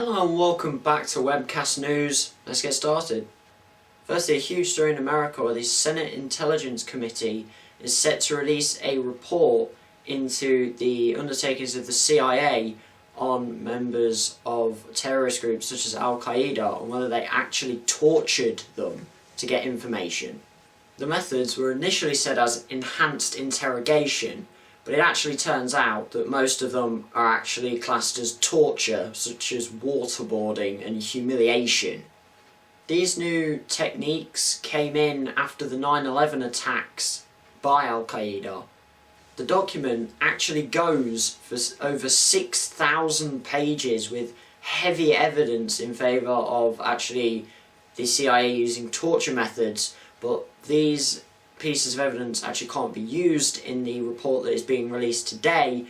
Hello and welcome back to Webcast News. Let's get started. Firstly, a huge story in America where the Senate Intelligence Committee is set to release a report into the undertakings of the CIA on members of terrorist groups such as Al-Qaeda and whether they actually tortured them to get information. The methods were initially said as enhanced interrogation, but it actually turns out that most of them are actually classed as torture, such as waterboarding and humiliation. These new techniques came in after the 9/11 attacks by Al-Qaeda. The document actually goes for over 6,000 pages with heavy evidence in favour of actually the CIA using torture methods, but these pieces of evidence actually can't be used in the report that is being released today,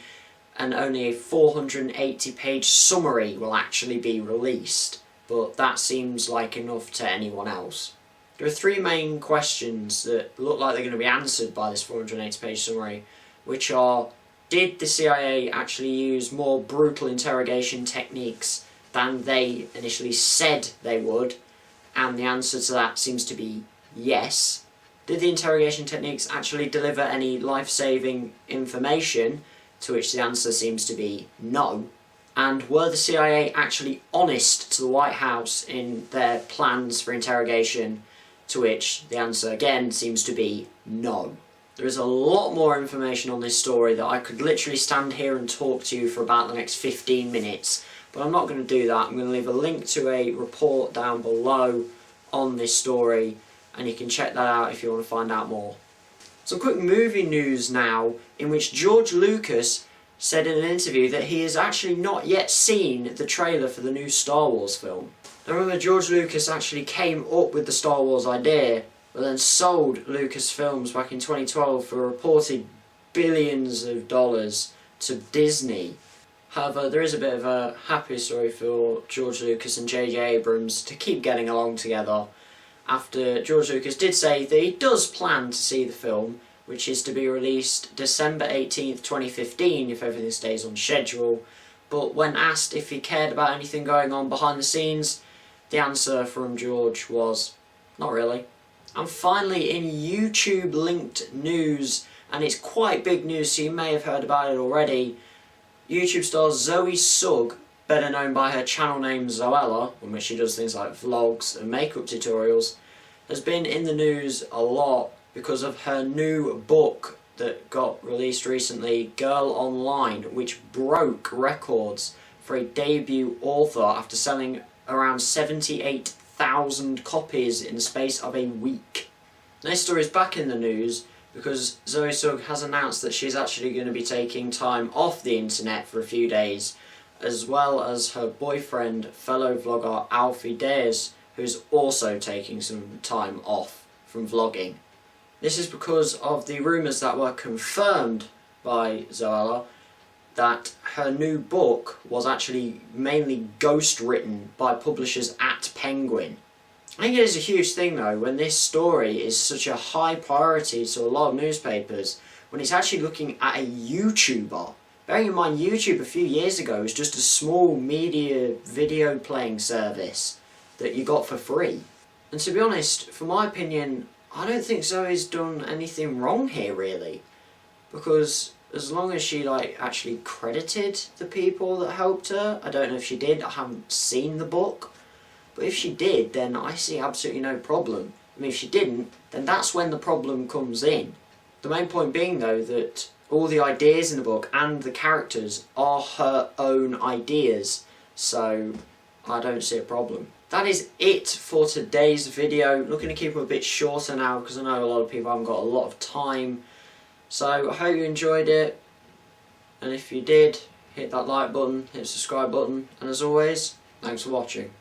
and only a 480-page summary will actually be released, but that seems like enough to anyone else. There are three main questions that look like they're going to be answered by this 480-page summary, which are: did the CIA actually use more brutal interrogation techniques than they initially said they would? And the answer to that seems to be yes. Did the interrogation techniques actually deliver any life-saving information? To which the answer seems to be no. And were the CIA actually honest to the White House in their plans for interrogation? To which the answer again seems to be no. There is a lot more information on this story that I could literally stand here and talk to you for about the next 15 minutes, but I'm not going to do that. I'm going to leave a link to a report down below on this story, and you can check that out if you want to find out more. Some quick movie news now, in which George Lucas said in an interview that he has actually not yet seen the trailer for the new Star Wars film. Now remember, George Lucas actually came up with the Star Wars idea, but then sold Lucasfilms back in 2012 for reported billions of dollars to Disney. However, there is a bit of a happy story for George Lucas and J.J. Abrams to keep getting along together, after George Lucas did say that he does plan to see the film, which is to be released December 18th, 2015 if everything stays on schedule. But when asked if he cared about anything going on behind the scenes, the answer from George was, not really. And finally, in YouTube linked news, and it's quite big news so you may have heard about it already, YouTube star Zoe Sugg, better known by her channel name Zoella, in which she does things like vlogs and makeup tutorials, has been in the news a lot because of her new book that got released recently, Girl Online, which broke records for a debut author after selling around 78,000 copies in the space of a week. This story is back in the news because Zoe Sugg has announced that she's actually going to be taking time off the internet for a few days, as well as her boyfriend, fellow vlogger Alfie Dares, who's also taking some time off from vlogging. This is because of the rumours that were confirmed by Zoella that her new book was actually mainly ghost-written by publishers at Penguin. I think it is a huge thing though when this story is such a high priority to a lot of newspapers, when it's actually looking at a YouTuber. Bearing in mind, YouTube a few years ago was just a small media video playing service that you got for free. And to be honest, for my opinion, I don't think Zoe's done anything wrong here really. Because as long as she actually credited the people that helped her, I don't know if she did, I haven't seen the book. But if she did, then I see absolutely no problem. I mean, if she didn't, then that's when the problem comes in. The main point being though that all the ideas in the book and the characters are her own ideas, so I don't see a problem. That is it for today's video. Looking to keep it a bit shorter now because I know a lot of people haven't got a lot of time. So I hope you enjoyed it, and if you did, hit that like button, hit the subscribe button, and as always, thanks for watching.